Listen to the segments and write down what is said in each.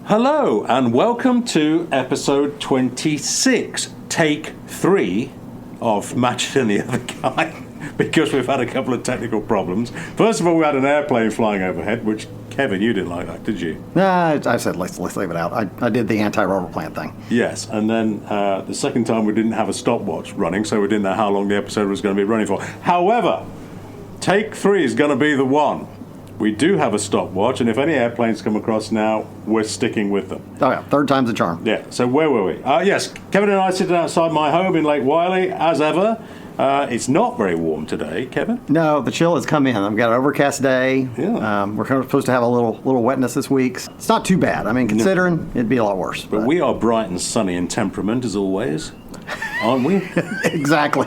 Hello and welcome to episode 26, take 3 of Match It and the Other Guy, because we've had a couple of technical problems. First of all, we had an airplane flying overhead, which, Kevin, you didn't like that, did you? Nah, I said let's leave it out. I did the anti-rubber plant thing. Yes, and then the second time we didn't have a stopwatch running, so we didn't know how long the episode was going to be running for. However, take 3 is going to be the one. We do have a stopwatch, and if any airplanes come across now, we're sticking with them. Oh yeah, third time's a charm. Yeah, so where were we? Yes, Kevin and I sitting outside my home in Lake Wylie, as ever. It's not very warm today, Kevin. No, the chill has come in. I've got an overcast day. Yeah. We're kind of supposed to have a little wetness this week. It's not too bad. I mean, considering it'd be a lot worse. But we are bright and sunny in temperament, as always, aren't we? Exactly.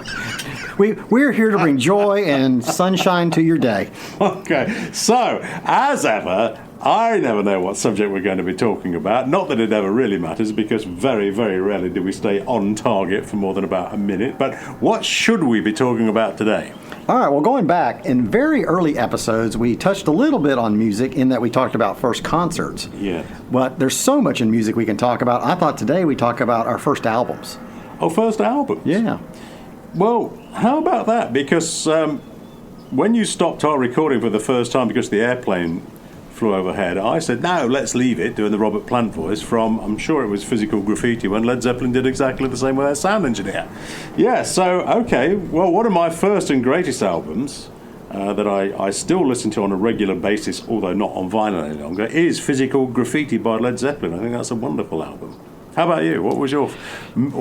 We're here to bring joy and sunshine to your day. Okay, so, as ever, I never know what subject we're going to be talking about. Not that it ever really matters, because very, very rarely do we stay on target for more than about a minute. But what should we be talking about today? All right, well, going back, in very early episodes, we touched a little bit on music in that we talked about first concerts. Yeah. But there's so much in music we can talk about. I thought today we'd talk about our first albums. Oh, first albums? Yeah. Well, how about that? Because when you stopped our recording for the first time because the airplane flew overhead, I said, no, let's leave it, doing the Robert Plant voice from, I'm sure it was Physical Graffiti, when Led Zeppelin did exactly the same with their sound engineer. Yeah, so, okay, well, one of my first and greatest albums that I still listen to on a regular basis, although not on vinyl any longer, is Physical Graffiti by Led Zeppelin. I think that's a wonderful album. How about you? What was your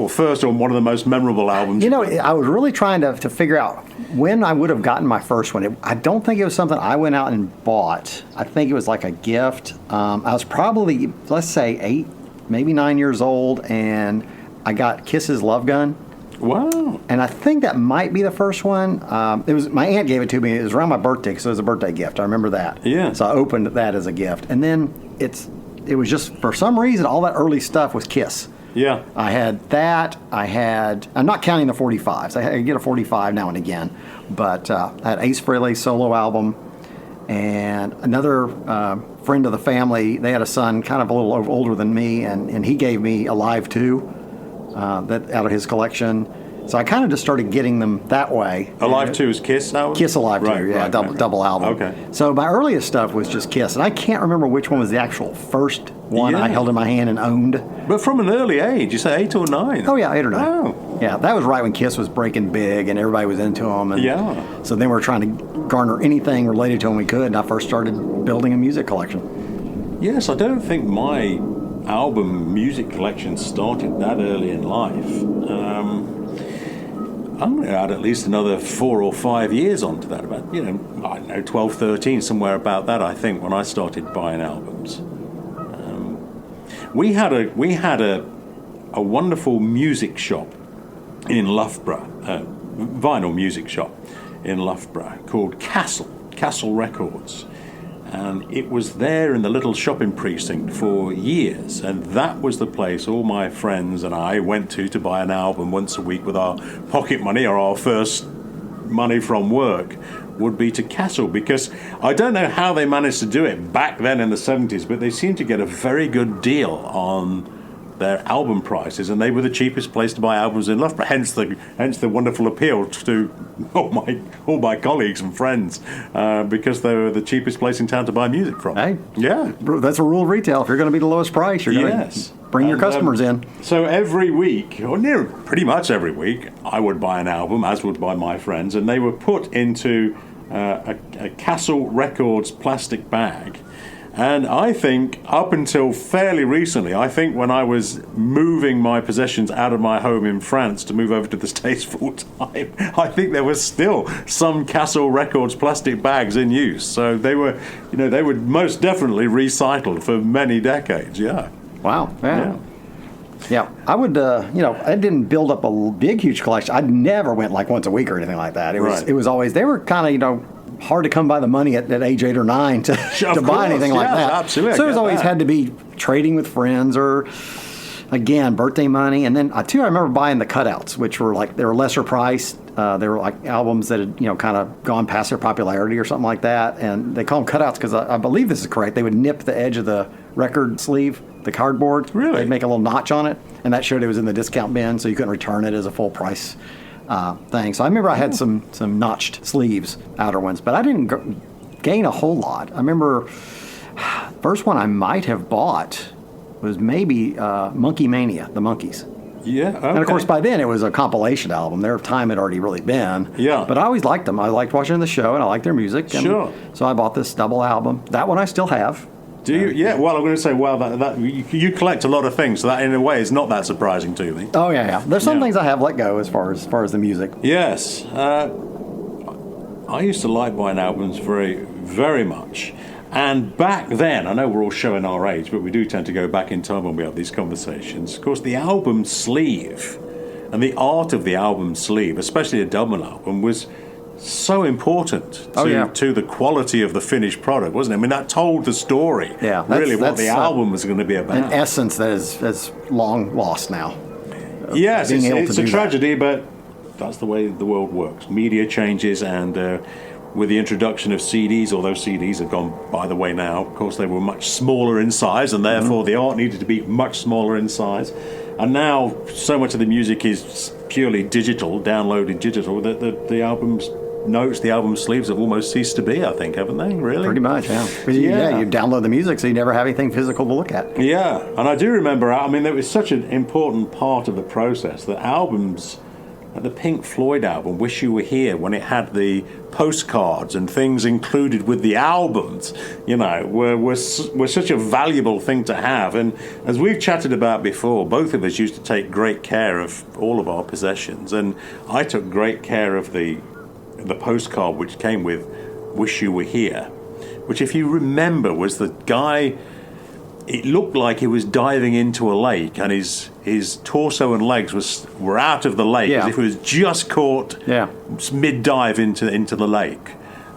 first or one of the most memorable albums? You know, I was really trying to figure out when I would have gotten my first one. I don't think it was something I went out and bought. I think it was like a gift. I was probably, let's say, 8, maybe 9 years old, and I got Kiss's Love Gun. Wow. And I think that might be the first one. It was my aunt gave it to me. It was around my birthday, so it was a birthday gift. I remember that. Yeah. So I opened that as a gift. And then it was just, for some reason, all that early stuff was Kiss. Yeah. I had that. I'm not counting the 45s. I get a 45 now and again. But I had Ace Frehley's solo album. And another friend of the family, they had a son kind of a little older than me, and he gave me Alive 2 that out of his collection. So I kind of just started getting them that way. Alive 2 is Kiss now? Kiss Alive 2, right, yeah, right, double album. Okay. So my earliest stuff was just Kiss, and I can't remember which one was the actual first one I held in my hand and owned. But from an early age, you say 8 or 9? Oh, yeah, 8 or 9. Oh. Yeah, that was right when Kiss was breaking big and everybody was into them. And yeah. So then we were trying to garner anything related to them we could, and I first started building a music collection. Yes, I don't think my album music collection started that early in life. I'm going to add at least another 4 or 5 years onto that, about, I don't know, 12, 13, somewhere about that, I think, when I started buying albums. We had a wonderful music shop in Loughborough, vinyl music shop in Loughborough called Castle Records. And it was there in the little shopping precinct for years, and that was the place all my friends and I went to buy an album once a week with our pocket money or our first money from work would be to Castle, because I don't know how they managed to do it back then in the 70s, but they seemed to get a very good deal on their album prices, and they were the cheapest place to buy albums in Loughborough. Hence the wonderful appeal to all my colleagues and friends, because they were the cheapest place in town to buy music from. Hey, yeah, that's a rule of retail. If you're going to be the lowest price, you're going to bring your customers in. So every week, or near pretty much every week, I would buy an album, as would buy my friends, and they were put into a Castle Records plastic bag. And I think up until fairly recently, I think when I was moving my possessions out of my home in France to move over to the States full time, I think there was still some Castle Records plastic bags in use. So they were most definitely recycled for many decades. Yeah. Wow. Yeah. Yeah, I would, I didn't build up a big, huge collection. I never went like once a week or anything like that. It was always, they were kind of, hard to come by the money at age 8 or 9 to buy anything like that. Absolutely. So it was always had to be trading with friends or, again, birthday money. And then, I remember buying the cutouts, which were they were lesser priced. They were like albums that had, kind of gone past their popularity or something like that. And they call them cutouts because I believe this is correct. They would nip the edge of the record sleeve the cardboard. Really? They'd make a little notch on it, and that showed it was in the discount bin, so you couldn't return it as a full price thing. So I remember I had some notched sleeves, outer ones, but I didn't gain a whole lot. I remember first one I might have bought was maybe Monkey Mania, the Monkees. Yeah, okay. And of course, by then it was a compilation album. Their time had already really been. Yeah. But I always liked them. I liked watching the show, and I liked their music. And Sure. So I bought this double album. That one I still have. Do you? Yeah. Well, I'm going to say, well, that you collect a lot of things, so that in a way is not that surprising to me. Oh yeah. There's some Yeah. things I have let go as far as the music. Yes. I used to like buying albums very, very much. And back then, I know we're all showing our age, but we do tend to go back in time when we have these conversations. Of course, the album sleeve and the art of the album sleeve, especially a double album, was so important to the quality of the finished product, wasn't it? I mean, that told the story, really, what the album was going to be about. An essence that is long lost now. Yes, being able it's to a do tragedy, but that's the way the world works. Media changes, and with the introduction of CDs, although CDs have gone by the way now, of course they were much smaller in size, and therefore the art needed to be much smaller in size. And now so much of the music is purely digital, downloaded digital, that the album's notes, the album sleeves have almost ceased to be, I think, haven't they, really? Pretty much, yeah. You download the music, so you never have anything physical to look at. Yeah, and I do remember, I mean, it was such an important part of the process that albums, the Pink Floyd album, Wish You Were Here, when it had the postcards and things included with the albums, were such a valuable thing to have. And as we've chatted about before, both of us used to take great care of all of our possessions. And I took great care of the postcard which came with Wish You Were Here, which, if you remember, was the guy. It looked like he was diving into a lake, and his torso and legs were out of the lake, as if he was just caught mid-dive into the lake.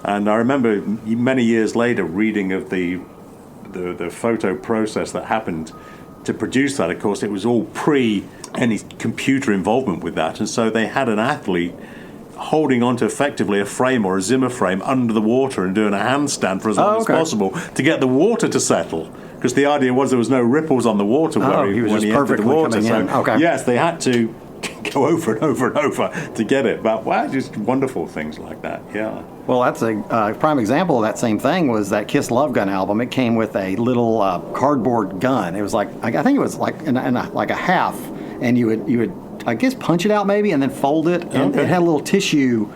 And I remember many years later reading of the photo process that happened to produce that. Of course, it was all pre any computer involvement with that, and so they had an athlete holding onto effectively a frame or a Zimmer frame under the water and doing a handstand for as long as possible to get the water to settle. Because the idea was there was no ripples on the water when he entered the water. So, yes, they had to go over and over and over to get it. But wow, just wonderful things like that. Yeah. Well, that's a prime example of that same thing was that Kiss Love Gun album. It came with a little cardboard gun. It was like, I think it was like like a half, and you would I guess punch it out maybe and then fold it, and it had a little tissue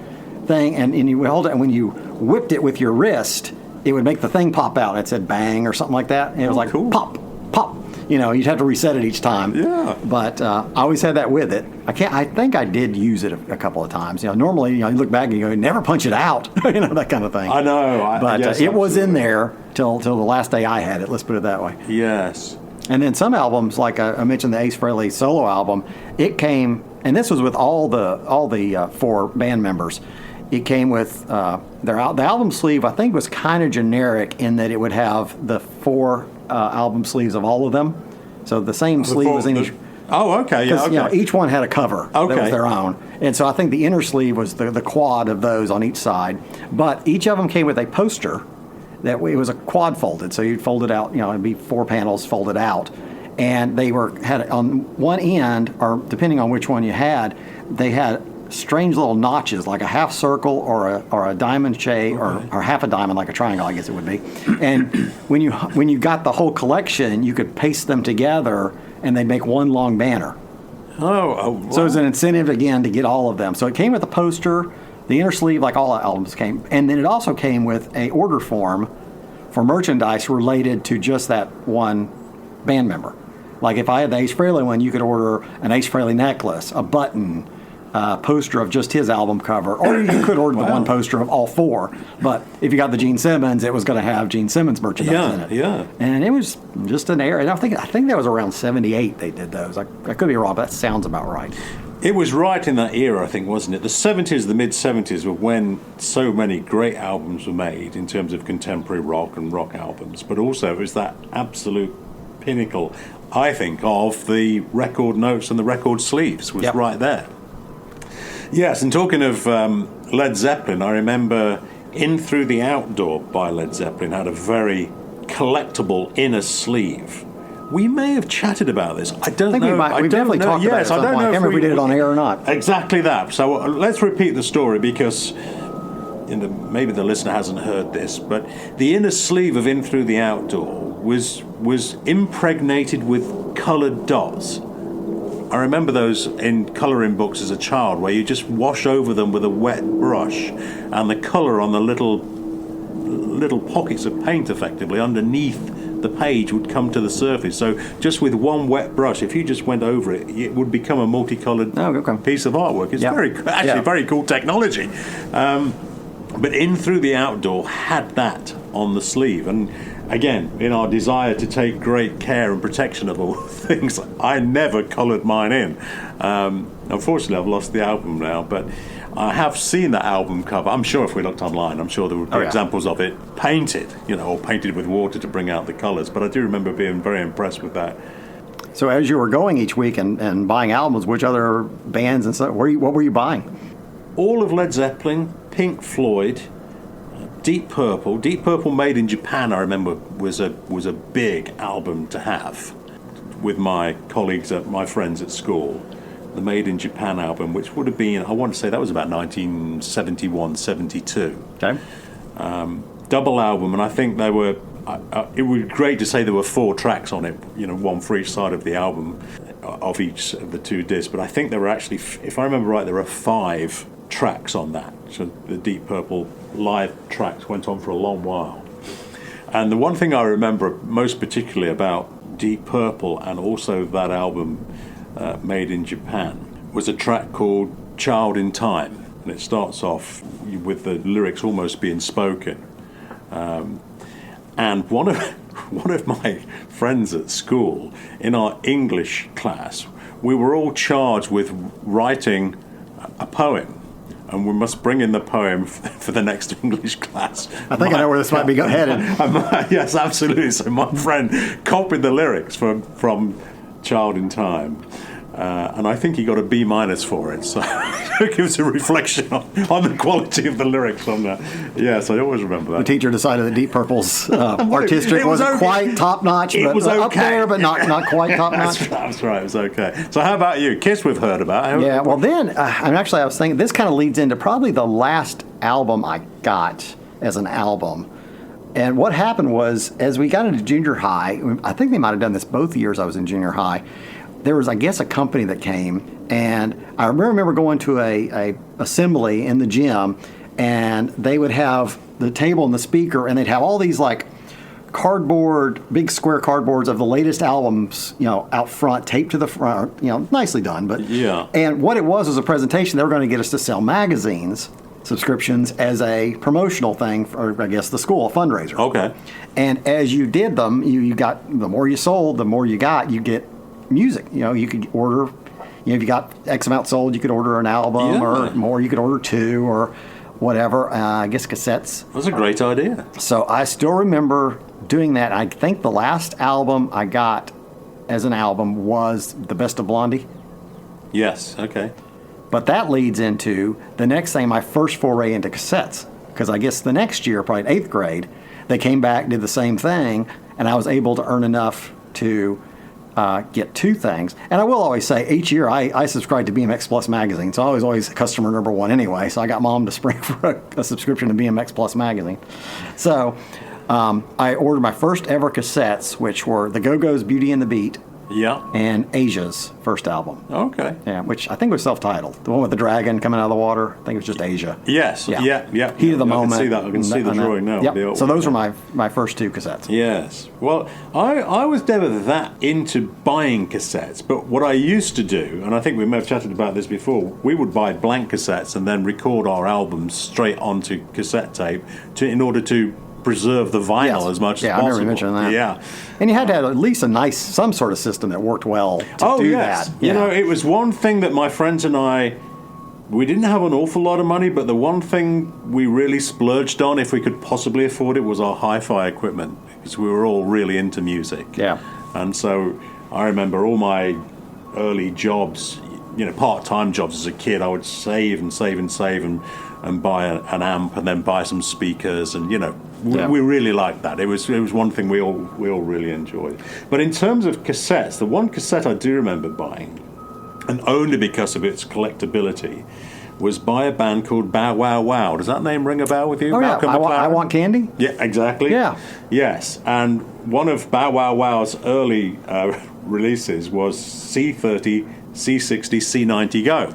thing, and you would hold it, and when you whipped it with your wrist, it would make the thing pop out. It said bang or something like that, and it was like cool. Pop. You'd have to reset it each time. Yeah. But I always had that with it. I think I did use it a couple of times. Normally, you look back and you go, never punch it out. That kind of thing. I know. But it was in there till the last day I had it. Let's put it that way. Yes. And then some albums, like I mentioned the Ace Frehley solo album, it came, and this was with all the four band members. It came with the album sleeve. I think was kind of generic in that it would have the four album sleeves of all of them. So the same sleeve was in each. Oh, okay, yeah, okay. Each one had a cover that was their own, and so I think the inner sleeve was the quad of those on each side. But each of them came with a poster that it was a quad folded, so you'd fold it out. It'd be 4 panels folded out, and they had on one end, or depending on which one you had, they had strange little notches, like a half circle or a diamond shape, or half a diamond, like a triangle, I guess it would be. And when you got the whole collection, you could paste them together, and they'd make one long banner. Oh, so it was an incentive again to get all of them. So it came with a poster, the inner sleeve, like all albums came, and then it also came with a order form for merchandise related to just that one band member. Like if I had the Ace Frehley one, you could order an Ace Frehley necklace, a button, poster of just his album cover, or you could order the one poster of all four. But if you got the Gene Simmons, it was going to have Gene Simmons merchandise in it. Yeah. And it was just an era. And I think that was around '78 they did those. I could be wrong, but that sounds about right. It was right in that era, I think, wasn't it? The 70s, the mid-70s were when so many great albums were made in terms of contemporary rock and rock albums, but also it was that absolute pinnacle, I think, of the record notes and the record sleeves was right there. Yes, and talking of Led Zeppelin, I remember In Through the Outdoor by Led Zeppelin had a very collectible inner sleeve We may have chatted about this. I don't think know. we've definitely talked about it. Yes, I don't know. I can't remember if we did it on air or not. Exactly that. So let's repeat the story because maybe the listener hasn't heard this, but the inner sleeve of In Through the Outdoor was impregnated with coloured dots. I remember those in colouring books as a child, where you just wash over them with a wet brush, and the colour on the little pockets of paint, effectively underneath the page, would come to the surface. So just with one wet brush, if you just went over it, it would become a multicoloured piece of artwork. It's very cool technology. But In Through the Outdoor had that on the sleeve, and again, in our desire to take great care and protection of all things, I never coloured mine in. Unfortunately, I've lost the album now, but I have seen that album cover. I'm sure if we looked online, I'm sure there would be examples of it painted, or painted with water to bring out the colours. But I do remember being very impressed with that. So as you were going each week and buying albums, which other bands and stuff, what were you buying? All of Led Zeppelin, Pink Floyd, Deep Purple. Deep Purple Made in Japan, I remember, was a big album to have with my colleagues, my friends at school. The Made in Japan album, which would have been, I want to say that was about 1971, 72. Okay. Double album, and I think they were, it would be great to say there were 4 tracks on it, one for each side of the album, of each of the 2 discs, but I think there were actually, if I remember right, there were 5 tracks on that. So the Deep Purple live tracks went on for a long while. And the one thing I remember most particularly about Deep Purple and also that album Made in Japan was a track called Child in Time, and it starts off with the lyrics almost being spoken. And one of my friends at school, in our English class, we were all charged with writing a poem, and we must bring in the poem for the next English class. I think I know where this might be headed. Yes, absolutely. So my friend copied the lyrics from Child in Time, and I think he got a B- for it. So it gives a reflection on the quality of the lyrics on that. Yes, I always remember that. The teacher decided that Deep Purple's artistic wasn't quite top notch, but was okay. Up there, but not quite top notch. That's right. It was okay. So how about you? Kiss, we've heard about. Yeah. Well, then I was thinking this kind of leads into probably the last album I got as an album. And what happened was, as we got into junior high, I think they might have done this both years I was in junior high, there was, I guess, a company that came, and I remember going to a assembly in the gym, and they would have the table and the speaker, and they'd have all these like cardboard, big square cardboards of the latest albums, out front, taped to the front, nicely done. But yeah. And what it was a presentation. They were going to get us to sell magazines subscriptions as a promotional thing for, I guess, the school, a fundraiser. Okay. And as you did them, you got, the more you sold, the more you got, you get music. You could order, if you got X amount sold, you could order an album or more, you could order 2 or whatever, I guess cassettes. That's a great idea. So I still remember doing that. I think the last album I got as an album was The Best of Blondie. Yes, okay. But that leads into the next thing, my first foray into cassettes. Because I guess the next year, probably 8th grade, they came back, did the same thing, and I was able to earn enough to get 2 things. And I will always say, each year I subscribed to BMX Plus magazine, so I was always customer number 1 anyway. So I got Mom to spring for a subscription to BMX Plus magazine. So I ordered my first ever cassettes, which were the Go-Go's Beauty and the Beat. Yeah. And Asia's first album. Okay. Yeah, which I think was self-titled. The one with the dragon coming out of the water. I think it was just Asia. Yes. Yeah. Heat of the moment. I can see that. I can see the drawing now. Yep. So those were my first 2 cassettes. Yes. Well, I was never that into buying cassettes, but what I used to do, and I think we may have chatted about this before, we would buy blank cassettes and then record our albums straight onto cassette tape in order to preserve the vinyl as much as possible. Yeah, I remember you mentioning that. Yeah. And you had to have at least some sort of system that worked well to do that. Yeah. It was one thing that my friends and I, we didn't have an awful lot of money, but the one thing we really splurged on, if we could possibly afford it, was our hi-fi equipment, because we were all really into music. Yeah. And so I remember all my early jobs, part-time jobs as a kid, I would save and buy an amp and then buy some speakers and, We really liked that. It was one thing we all really enjoyed. But in terms of cassettes, the one cassette I do remember buying, and only because of its collectability, was by a band called Bow Wow Wow. Does that name ring a bell with you? Oh, yeah. Malcolm I Want Candy? Yeah, exactly. Yeah. Yes, and one of Bow Wow Wow's early releases was C30, C60, C90 Go,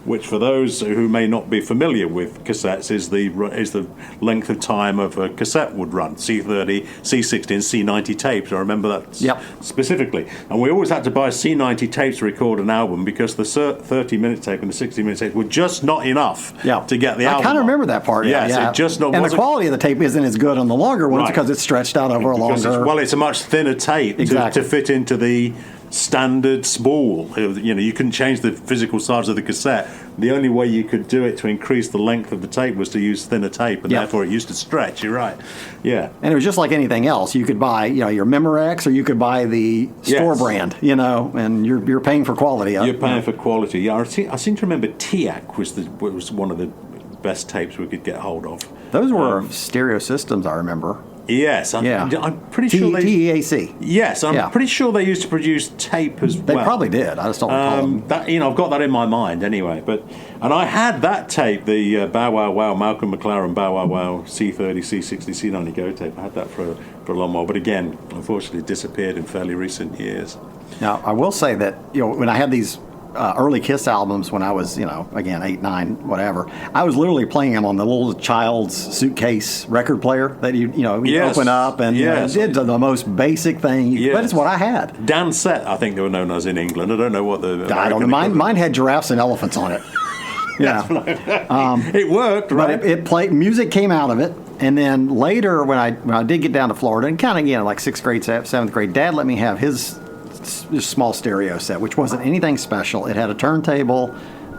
which for those who may not be familiar with cassettes is the length of time of a cassette would run. C30, C60 and C90 tapes. I remember that specifically. And we always had to buy C90 tapes to record an album because the 30-minute tape and the 60-minute tape were just not enough to get the album. I kind of remember that part. Yes, it just not. And the quality of the tape isn't as good on the longer ones because it's stretched out over a longer. It's a much thinner tape to fit into the standard spool. You couldn't change the physical size of the cassette. The only way you could do it to increase the length of the tape was to use thinner tape, and therefore it used to stretch. You're right. Yeah. And it was just like anything else. You could buy, your Memorex, or you could buy the store brand, and you're paying for quality. You're paying for quality. Yeah, I seem to remember TIAC was one of the best tapes we could get hold of. Those were stereo systems, I remember. Yes, I'm pretty sure they... TEAC. Yes, I'm pretty sure they used to produce tape as well. They probably did. I just don't recall them. I've got that in my mind anyway. And I had that tape, the Bow Wow Wow, Malcolm McLaren Bow Wow Wow C30, C60, C90 Go tape. I had that for a long while, but again, unfortunately, disappeared in fairly recent years. Now, I will say that when I had these early Kiss albums when I was, again, 8, 9, whatever, I was literally playing them on the little child's suitcase record player that you open up and did the most basic thing. But it's what I had. Dansette, I think they were known as in England. I don't know what the I don't know. Mine had giraffes and elephants on it. It worked, right? But it played. Music came out of it, and then later when I did get down to Florida, and kind of again like 6th grade, 7th grade, Dad let me have his small stereo set, which wasn't anything special. It had a turntable,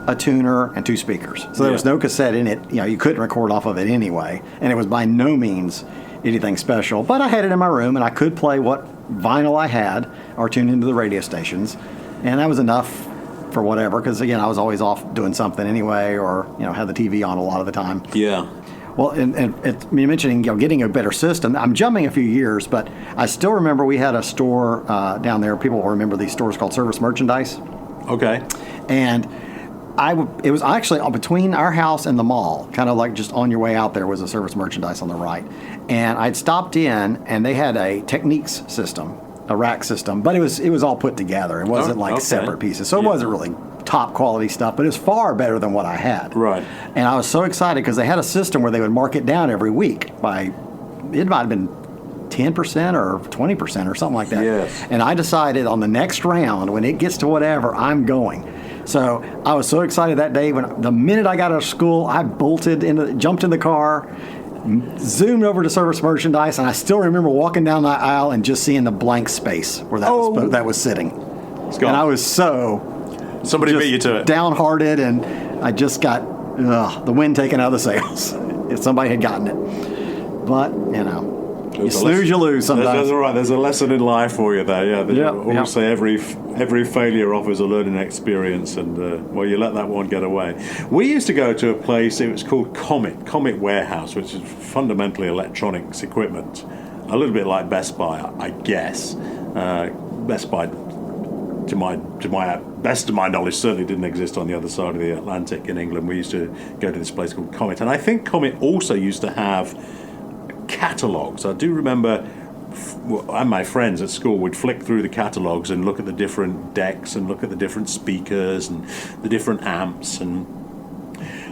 a tuner, and 2 speakers. So there was no cassette in it. You couldn't record off of it anyway, and it was by no means anything special. But I had it in my room, and I could play what vinyl I had or tune into the radio stations, and that was enough for whatever. Because again, I was always off doing something anyway, or had the TV on a lot of the time. Yeah. Well, and you mentioning getting a better system. I'm jumping a few years, but I still remember we had a store down there. People will remember these stores called Service Merchandise. Okay. And it was actually between our house and the mall, kind of like just on your way out there was a Service Merchandise on the right. And I'd stopped in, and they had a Techniques system, a rack system, but it was all put together. It wasn't separate pieces, so it wasn't really top quality stuff, but it was far better than what I had. Right. And I was so excited because they had a system where they would mark it down every week by, it might have been 10% or 20% or something like that. Yes. And I decided on the next round, when it gets to whatever, I'm going. So I was so excited that day when the minute I got out of school, I jumped in the car, zoomed over to Service Merchandise, and I still remember walking down that aisle and just seeing the blank space where that was sitting. And I was somebody beat you to it. Downhearted, and I just got the wind taken out of the sails. If somebody had gotten it. But, you snooze, you lose sometimes. That's all right. There's a lesson in life for you there. Yeah. Always say every failure offers a learning experience, and you let that one get away. We used to go to a place. It was called Comet Warehouse, which is fundamentally electronics equipment, a little bit like Best Buy, I guess. Best Buy, to my best of my knowledge, certainly didn't exist on the other side of the Atlantic in England. We used to go to this place called Comet, and I think Comet also used to have catalogues. I do remember and my friends at school would flick through the catalogues and look at the different decks and look at the different speakers and the different amps and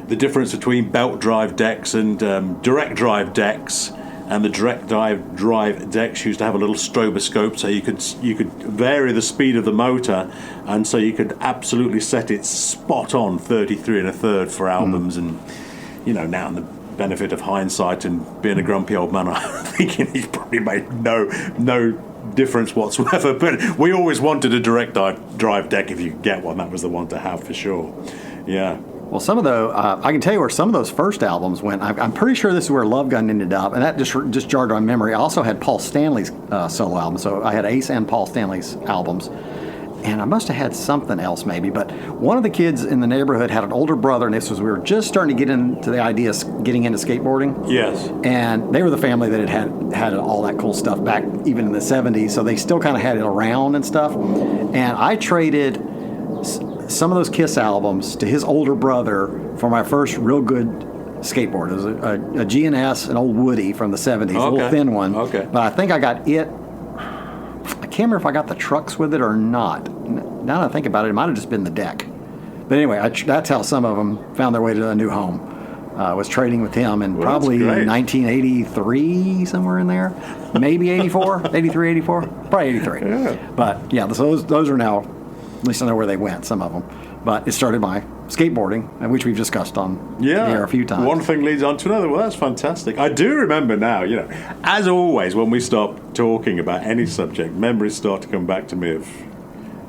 the difference between belt drive decks and direct drive decks. And the direct drive decks used to have a little stroboscope, so you could vary the speed of the motor, and so you could absolutely set it spot on 33 1/3 for albums. And now in the benefit of hindsight and being a grumpy old man, I'm thinking he's probably made no difference whatsoever. But we always wanted a direct drive deck if you could get one. That was the one to have for sure. Yeah. Well, I can tell you where some of those first albums went. I'm pretty sure this is where Love Gun ended up, and that just jarred my memory. I also had Paul Stanley's solo album, so I had Ace and Paul Stanley's albums. and I must have had something else maybe, but one of the kids in the neighborhood had an older brother, and we were just starting to get into the idea of getting into skateboarding. Yes. And they were the family that had all that cool stuff back even in the 70s, so they still kind of had it around and stuff. And I traded some of those Kiss albums to his older brother for my first real good skateboard. It was a GNS, an old Woody from the 70s, a little thin one. Okay. But I think I got it. I can't remember if I got the trucks with it or not. Now that I think about it, it might have just been the deck. But anyway, that's how some of them found their way to a new home. Was trading with him in probably 1983, somewhere in there. Maybe 84, 83, 84, probably 83. Yeah. But yeah, those are now, at least I know where they went, some of them. But it started my skateboarding, which we've discussed on the air a few times. One thing leads on to another. Well, that's fantastic. I do remember now, as always, when we stop talking about any subject, memories start to come back to me of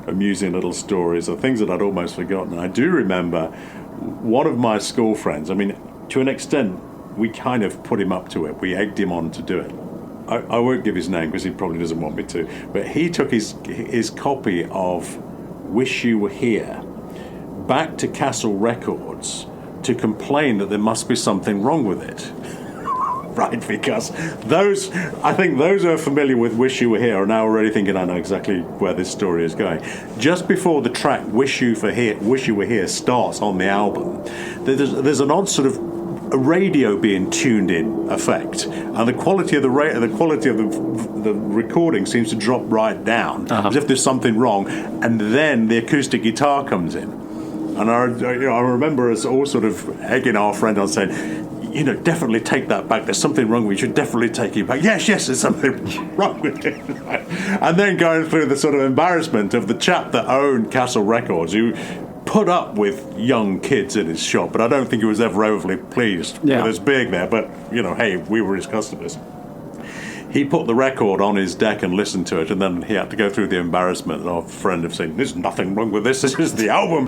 amusing little stories or things that I'd almost forgotten. I do remember one of my school friends, I mean, to an extent, we kind of put him up to it. We egged him on to do it. I won't give his name because he probably doesn't want me to, but he took his copy of Wish You Were Here back to Castle Records to complain that there must be something wrong with it. Right, because I think those who are familiar with Wish You Were Here are now already thinking, I know exactly where this story is going. Just before the track Wish You Were Here starts on the album, there's an odd sort of a radio being tuned in effect, and the quality of the recording seems to drop right down, as if there's something wrong, and then the acoustic guitar comes in. And I remember us all sort of egging our friend on saying, definitely take that back. There's something wrong. We should definitely take it back. Yes, there's something wrong with it. And then going through the sort of embarrassment of the chap that owned Castle Records, who put up with young kids in his shop, but I don't think he was ever overly pleased with us being there. But, hey, we were his customers. He put the record on his deck and listened to it, and then he had to go through the embarrassment of our friend of saying, there's nothing wrong with this is the album.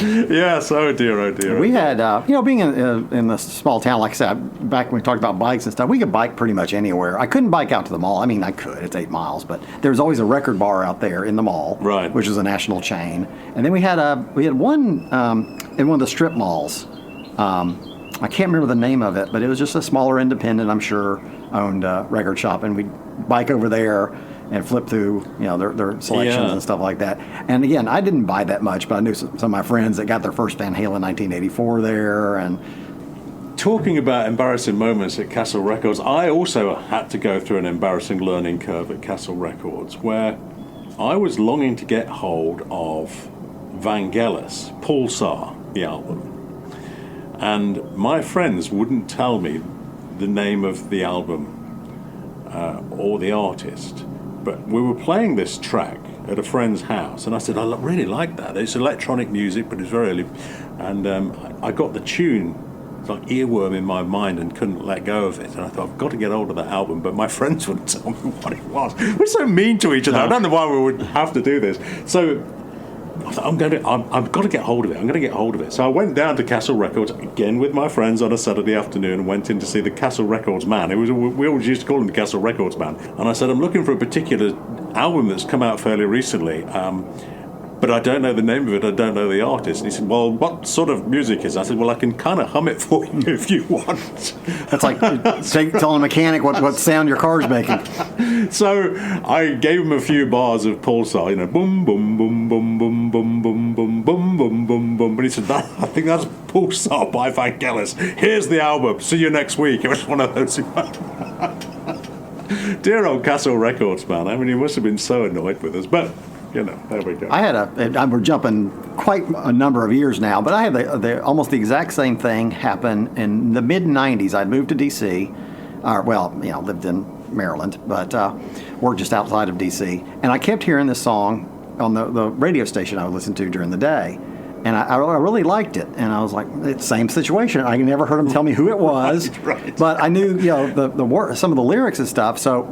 Yes, oh dear. We had, being in the small town, like I said, back when we talked about bikes and stuff, we could bike pretty much anywhere. I couldn't bike out to the mall. I mean, I could. It's 8 miles, but there was always a record bar out there in the mall, right, which is a national chain. And then we had one in one of the strip malls. I can't remember the name of it, but it was just a smaller independent, I'm sure, owned record shop, and we'd bike over there and flip through, their selections and stuff like that. And again, I didn't buy that much, but I knew some of my friends that got their first Van Halen 1984 there. And talking about embarrassing moments at Castle Records, I also had to go through an embarrassing learning curve at Castle Records, where I was longing to get hold of Vangelis, Pulsar, the album. And my friends wouldn't tell me the name of the album or the artist. But we were playing this track at a friend's house, and I said, I really like that. It's electronic music, but it's very early. And I got the tune, like earworm in my mind, and couldn't let go of it. And I thought, I've got to get hold of that album, but my friends wouldn't tell me what it was. We're so mean to each other. I don't know why we would have to do this. So I thought, I've got to get hold of it. I'm going to get hold of it. So I went down to Castle Records again with my friends on a Saturday afternoon and went in to see the Castle Records man. We always used to call him the Castle Records man. And I said, I'm looking for a particular album that's come out fairly recently, but I don't know the name of it. I don't know the artist. And he said, well, what sort of music is it? I said, well, I can kind of hum it for you if you want. That's like telling a mechanic what sound your car's making. So I gave him a few bars of Pulsar, boom, boom, boom, boom, boom, boom, boom, boom, boom, boom, boom, boom. But he said, I think that's Pulsar by Vangelis. Here's the album. See you next week. It was one of those. Dear old Castle Records, man. I mean, he must have been so annoyed with us. But, there we go. I had we're jumping quite a number of years now, but I had almost the exact same thing happen in the mid-'90s. I'd moved to D.C., lived in Maryland, but worked just outside of D.C. And I kept hearing this song on the radio station I would listen to during the day. And I really liked it. And I was like, it's the same situation. I never heard him tell me who it was. Right. But I knew, some of the lyrics and stuff. So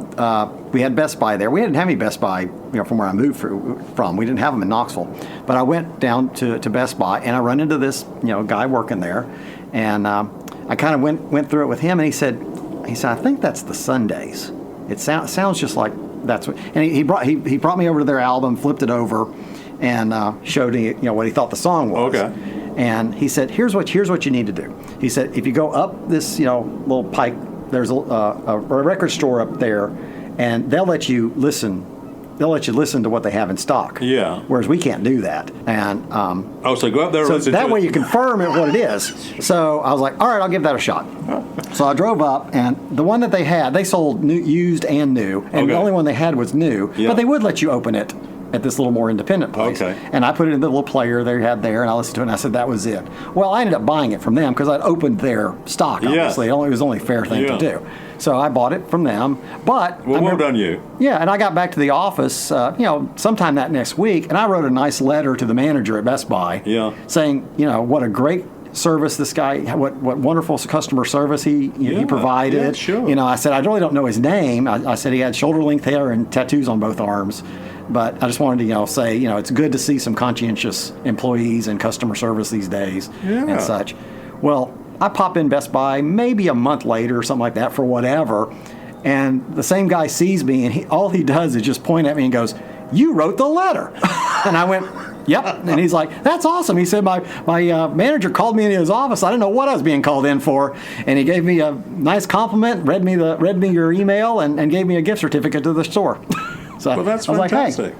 we had Best Buy there. We didn't have any Best Buy, from where I moved from. We didn't have them in Knoxville. But I went down to Best Buy, and I run into this, guy working there. And I kind of went through it with him, and he said, I think that's the Sundays. It sounds just like that's what. And he brought me over to their album, flipped it over, and showed me what he thought the song was. Okay. And he said, here's what you need to do. He said, if you go up this little pike, there's a record store up there, and they'll let you listen. They'll let you listen to what they have in stock. Yeah. Whereas we can't do that. And so go up there. so and listen that to way it. you confirm what it is. So I was like, all right, I'll give that a shot. So I drove up, and the one that they had, they sold used and new, and the Okay. only one they had was new. Yeah. But they would let you open it at this little more independent place. Okay. And I put it in the little player they had there, and I listened to it, and I said that was it. Well, I ended up buying it from them because I'd opened their stock, obviously. Yeah. It was only a fair thing to do. So I bought it from them. But Well done you. yeah, and I got back to the office, sometime that next week, and I wrote a nice letter to the manager at Best Buy, saying, what a great service this guy, what wonderful customer service he provided. Yeah, sure. I said I really don't know his name. I said he had shoulder length hair and tattoos on both arms, but I just wanted to say it's good to see some conscientious employees in customer service these days and such. Well, I pop in Best Buy maybe a month later or something like that for whatever, and the same guy sees me, and all he does is just point at me and goes, "You wrote the letter," and I went. Yep, and he's like, "That's awesome." He said, "My manager called me into his office. I didn't know what I was being called in for, and he gave me a nice compliment, read me your email, and gave me a gift certificate to the store." So Well, that's I was fantastic. like,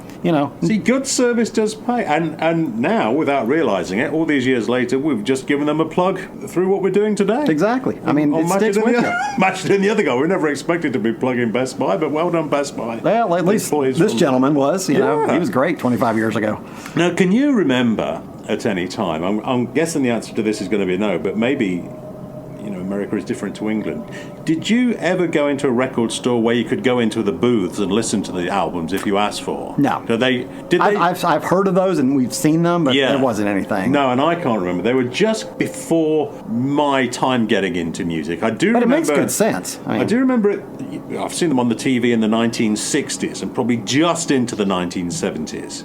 "Hey, See, good service does pay, and now, without realizing it, all these years later, we've just given them a plug through what we're doing today. exactly. I mean, it sticks with you." Matched in the other guy. We never expected to be plugging Best Buy, but well done, Best Buy. Well, at least Employees this from- gentleman was. He Yeah. was great 25 years ago. Now, can you remember at any time? I'm guessing the answer to this is going to be no, but maybe. America is different to England. Did you ever go into a record store where you could go into the booths and listen to the albums if you asked for? No. Did they? I've heard of those and we've seen them, but there wasn't anything. No, and I can't remember. They were just before my time getting into music. I do But remember. it makes good sense. I do remember it. I've seen them on the TV in the 1960s and probably just into the 1970s.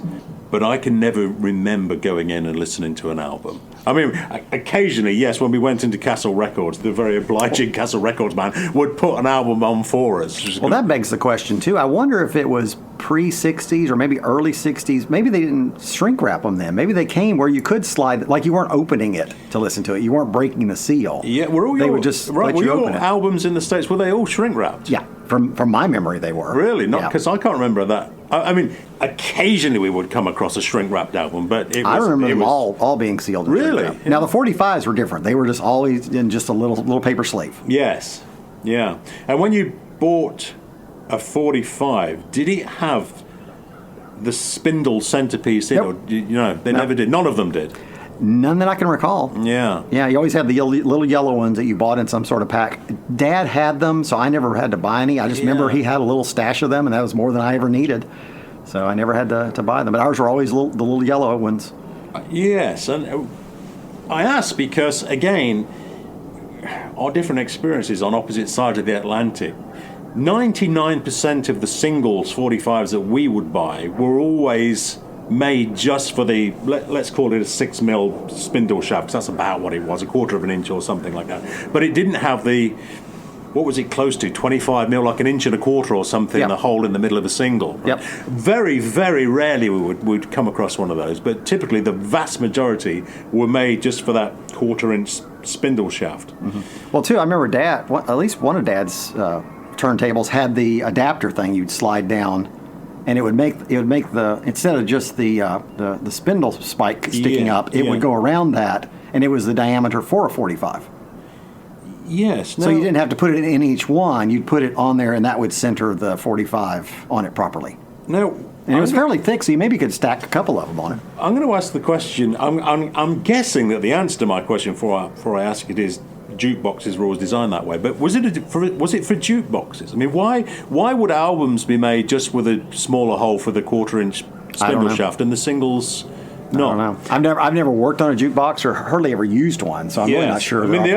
But I can never remember going in and listening to an album. I mean, occasionally, yes, when we went into Castle Records, the very obliging Castle Records man would put an album on for us. Well, that begs the question, too. I wonder if it was pre-60s or maybe early 60s. Maybe they didn't shrink wrap them then. Maybe they came where you could slide, like you weren't opening it to listen to it. You weren't breaking the seal. Yeah, were all they your, would just right, let you were open your it. albums in the States, were they all shrink wrapped? Yeah, from my memory they were. Really? Not Yeah. because I can't remember that. I mean, occasionally we would come across a shrink wrapped album, but I remember them all being sealed. And Really? shrink wrapped. Now the 45s were different. They were just always in just a little paper sleeve. Yes, yeah. And when you bought a 45, did it have the spindle centerpiece in? Nope. Or, they never did. None of them did. None that I can recall. Yeah. Yeah, you always had the little yellow ones that you bought in some sort of pack. Dad had them, so I never had to buy any. I just remember he had a little stash of them, and that was more than I ever needed. So I never had to buy them. But ours were always the little yellow ones. Yes, and I ask because, again, our different experiences on opposite sides of the Atlantic. 99% of the singles 45s that we would buy were always made just for the, let's call it a 6mm spindle shaft, because that's about what it was, a quarter of an inch or something like that. But it didn't have the, what was it close to, 25mm, like an inch and a quarter or something, the hole in the middle of a single. Right? Yep. Very, very rarely we'd come across one of those, but typically the vast majority were made just for that quarter-inch spindle shaft. Mm-hmm. Well, too, I remember at least one of Dad's turntables had the adapter thing you'd slide down, and it would make the, instead of just the spindle spike sticking up, it would go around that, and it was the diameter for a 45. Yes. So you didn't have to put it in each one. You'd put it on there, and that would center the 45 on it properly. No. And it was fairly thick, so you maybe could stack a couple of them on it. I'm going to ask the question. I'm guessing that the answer to my question before I ask it is jukeboxes were always designed that way. But was it for jukeboxes? I mean, why would albums be made just with a smaller hole for the quarter-inch spindle shaft and the singles? No, I don't know. I've never worked on a jukebox or hardly ever used one, so I'm really not sure. I mean, the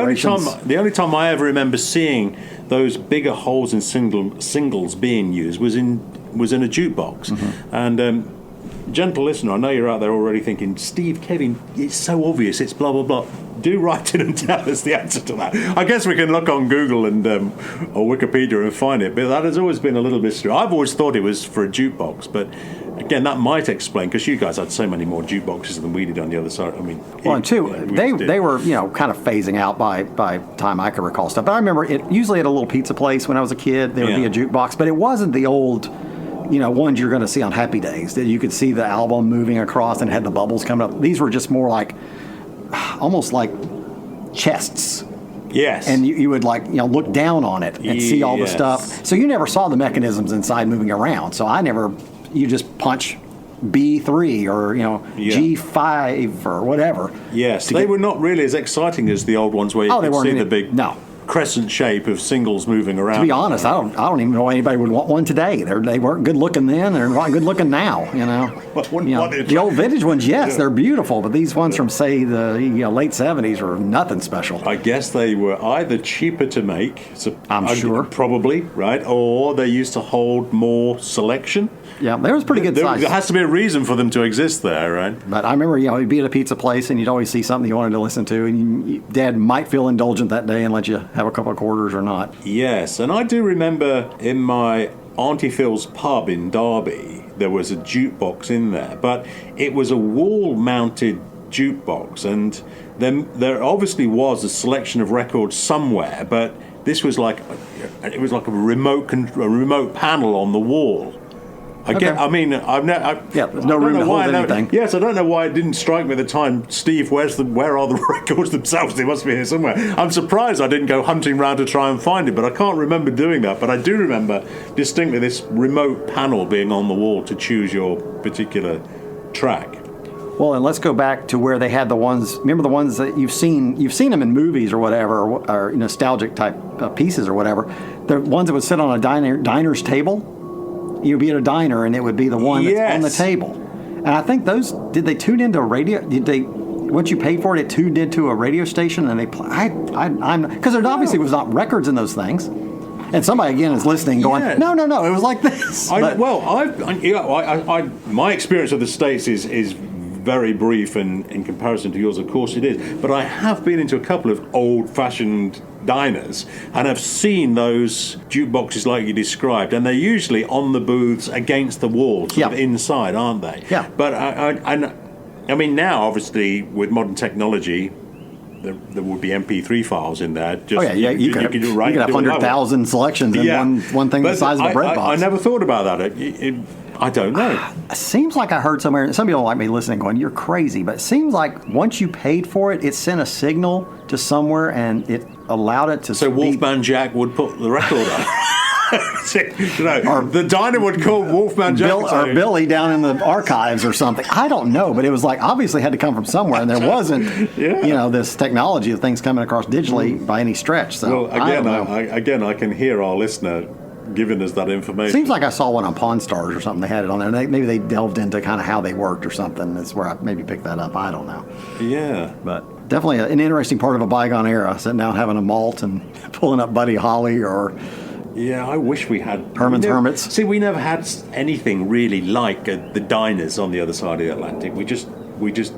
only time I ever remember seeing those bigger holes in singles being used was in a jukebox. Mm-hmm. And gentle listener, I know you're out there already thinking, Steve, Kevin, it's so obvious, it's blah blah blah. do write in and tell us the answer to that. I guess we can look on Google and or Wikipedia and find it, but that has always been a little mystery. I've always thought it was for a jukebox, but again, that might explain, because you guys had so many more jukeboxes than we did on the other side. I mean, well, and two, they were, you know, kind of phasing out by time I could recall stuff. But I remember it usually at a little pizza place when I was a kid, there would be a jukebox, but it wasn't the old, you know, ones you're going to see on Happy Days that you could see the album moving across and had the bubbles coming up. These were just more like, almost like chests. Yes. And you would, like, you know, look down on it and see all the stuff. So you never saw the mechanisms inside moving around. So you just punch B3 or, you know, G5 or whatever. Yes, they were not really as exciting as the old ones where you could see the big crescent shape of singles moving around. To be honest, I don't even know why anybody would want one today. They weren't good looking then. They're not good looking now. You know, the old vintage ones, yes, they're beautiful, but these ones from, say, the late '70s were nothing special. I guess they were either cheaper to make, I'm sure, probably, right, or they used to hold more selection. Yeah, there was pretty good size. There has to be a reason for them to exist there, right? But I remember, you'd be at a pizza place and you'd always see something you wanted to listen to, and Dad might feel indulgent that day and let you have a couple of quarters or not. Yes, and I do remember in my Auntie Phil's pub in Derby, there was a jukebox in there, but it was a wall-mounted jukebox, and then there obviously was a selection of records somewhere, but this was like a remote panel on the wall. There's no room to hold anything. Yes, I don't know why it didn't strike me at the time, Steve, where are the records themselves? They must be here somewhere. I'm surprised I didn't go hunting around to try and find it, but I can't remember doing that. But I do remember distinctly this remote panel being on the wall to choose your particular track. Well, and let's go back to where they had the ones. Remember the ones that you've seen them in movies or whatever, or nostalgic type pieces or whatever. The ones that would sit on a diner's table. You'd be at a diner, and it would be the one that's on the table. And I think did they tune into a radio? Once you paid for it, it tuned into a radio station, and they play. Because there obviously was not records in those things. And somebody again is listening, going, "No, it was like this." My experience of the States is very brief in comparison to yours. Of course, it is. But I have been into a couple of old-fashioned diners and have seen those jukeboxes like you described, and they're usually on the booths against the wall, sort of inside, aren't they? Yeah. But I mean, now obviously with modern technology, there would be MP3 files in there. You could have 100,000 selections in one thing the size of a bread box. I never thought about that. I don't know. It seems like I heard somewhere, some people like me listening going, "You're crazy," but it seems like once you paid for it, it sent a signal to somewhere and it allowed it to So Wolfman Jack would put the record on. Or the diner would call Wolfman Jack. Or Billy down in the archives or something. I don't know, but it was like obviously had to come from somewhere, and there wasn't, this technology of things coming across digitally by any stretch. So I can hear our listener giving us that information. Seems like I saw one on Pawn Stars or something. They had it on there. Maybe they delved into kind of how they worked or something. That's where I maybe picked that up. I don't know. Yeah. But definitely an interesting part of a bygone era, sitting down having a malt and pulling up Buddy Holly or... Yeah, I wish we had... Herman's Hermits. See, we never had anything really like the diners on the other side of the Atlantic. We just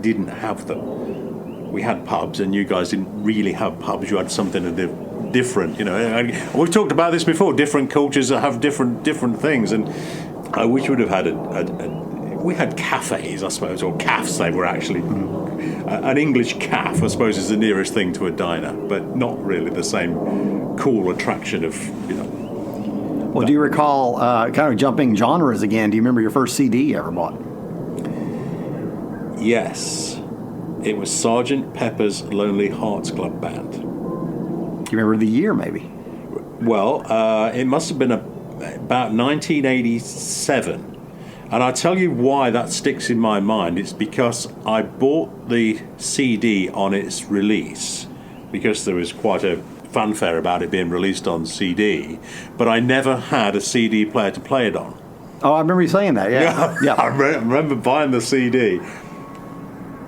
didn't have them. We had pubs, and you guys didn't really have pubs. You had something different, we've talked about this before. Different cultures have different things, and I wish we'd have had we had cafes, I suppose, or cafes. They were actually an English cafe, I suppose, is the nearest thing to a diner, but not really the same cool attraction of Well, do you recall kind of jumping genres again? Do you remember your first CD you ever bought? Yes, it was Sgt. Pepper's Lonely Hearts Club Band. Do you remember the year, maybe? Well, it must have been about 1987. And I'll tell you why that sticks in my mind. It's because I bought the CD on its release, because there was quite a fanfare about it being released on CD, but I never had a CD player to play it on. Oh, I remember you saying that, yeah. I remember buying the CD.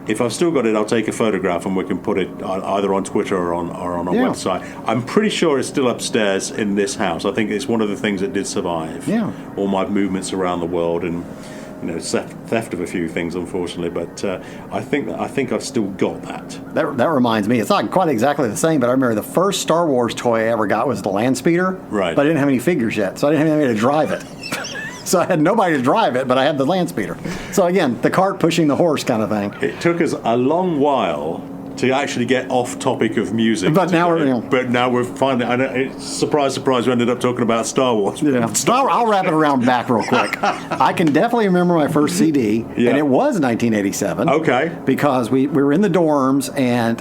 If I've still got it, I'll take a photograph and we can put it either on Twitter or on our website. I'm pretty sure it's still upstairs in this house. I think it's one of the things that did survive. Yeah. All my movements around the world. And theft of a few things, unfortunately. But I think I've still got that. That reminds me, it's not quite exactly the same, but I remember the first Star Wars toy I ever got was the Land Speeder. Right. But I didn't have any figures yet, so I didn't have anybody to drive it. So I had nobody to drive it, but I had the Land Speeder. So again, the cart pushing the horse kind of thing. It took us a long while to actually get off topic of music. But now we're finally. Surprise, surprise! We ended up talking about Star Wars. Yeah. I'll wrap it around back real quick. I can definitely remember my first CD, and it was 1987. Okay. Because we were in the dorms, and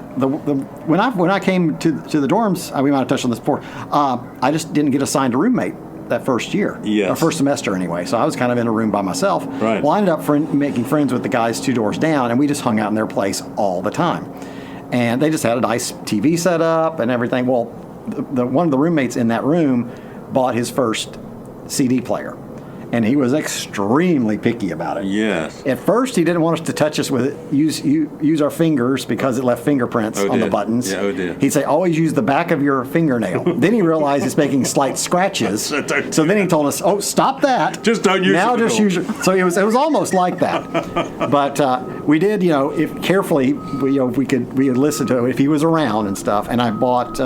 when I came to the dorms, we might have touched on this before. I just didn't get assigned a roommate that first year, or first semester anyway. So I was kind of in a room by myself. Right. Well, I ended up making friends with the guys 2 doors down, and we just hung out in their place all the time. And they just had a nice TV set up and everything. Well, one of the roommates in that room bought his first CD player, and he was extremely picky about it. Yes. At first, he didn't want us to touch us with it, use our fingers because it left fingerprints on the buttons. Yeah, oh dear. He'd say, always use the back of your fingernail. Then he realized it's making slight scratches. So then he told us, oh, stop that. Just don't use it. Now just use it. So it was almost like that. But we did, if carefully, we would listen to it if he was around and stuff. And I bought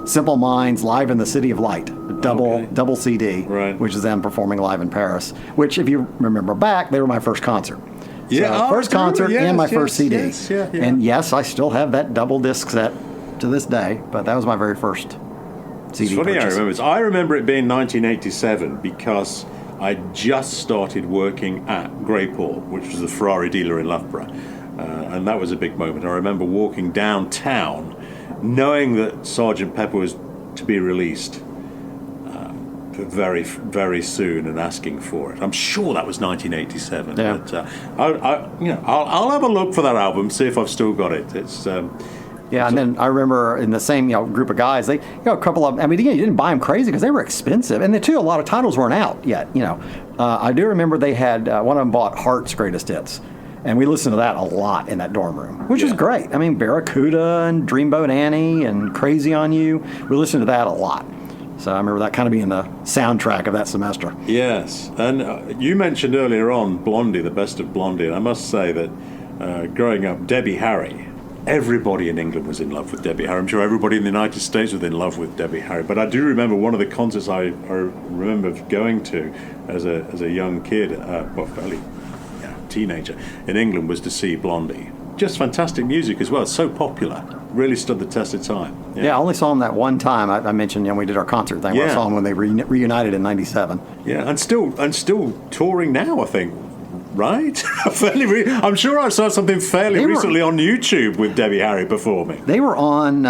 Simple Minds Live in the City of Light, double CD, right, which is them performing live in Paris, which, if you remember back, they were my first concert. Yeah, so first concert and my first CD. Yes, yeah. And yes, I still have that double disc set to this day, but that was my very first CD It's funny purchase. I remember it being 1987 because I just started working at Greypool, which was the Ferrari dealer in Loughborough. And that was a big moment. I remember walking downtown knowing that Sgt. Pepper was to be released very, very soon and asking for it. I'm sure that was 1987. Yeah. But I'll have a look for that album, see if I've still got it. It's and then I remember in the same group of guys, they a couple of. I mean, again, you didn't buy them crazy because they were expensive, and a lot of titles weren't out yet. I do remember they had one of them bought Heart's Greatest Hits. And we listened to that a lot in that dorm room, which was great. I mean, Barracuda and Dreamboat Annie and Crazy on You. We listened to that a lot. So I remember that kind of being the soundtrack of that semester. Yes. And you mentioned earlier on Blondie, the best of Blondie. And I must say that growing up, Debbie Harry, everybody in England was in love with Debbie Harry. I'm sure everybody in the United States was in love with Debbie Harry. But I do remember one of the concerts I remember going to as a young kid, fairly teenager in England, was to see Blondie. Just fantastic music as well. So popular. Really stood the test of time. Yeah, I only saw them that one time. I mentioned we did our concert thing. I saw them when they reunited in '97. Yeah, and still touring now, I think. Right? I'm sure I saw something fairly recently on YouTube with Debbie Harry performing. They were on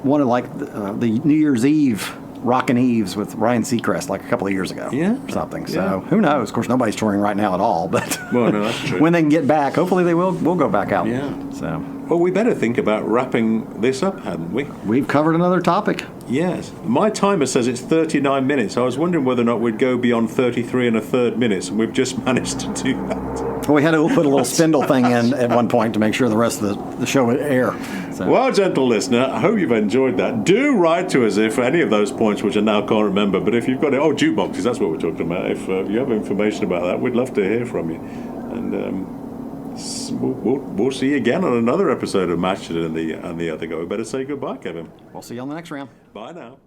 one of the New Year's Eve Rockin' Eves with Ryan Seacrest a couple of years ago, or something. So who knows? Of course, nobody's touring right now at all. But well, no, that's true. When they can get back, hopefully they will go back out. Yeah. So. Well, we better think about wrapping this up, hadn't we? We've covered another topic. Yes. My timer says it's 39 minutes. I was wondering whether or not we'd go beyond 33 1/3 minutes, and we've just managed to do that. Well, we had to put a little spindle thing in at one point to make sure the rest of the show would air. So. Well, gentle listener, I hope you've enjoyed that. Do write to us if any of those points, which I now can't remember, but if you've got it, jukeboxes, that's what we're talking about. If you have information about that, we'd love to hear from you. And we'll see you again on another episode of Match It and the Other Guy. We better say goodbye, Kevin. We'll see you on the next round. Bye now.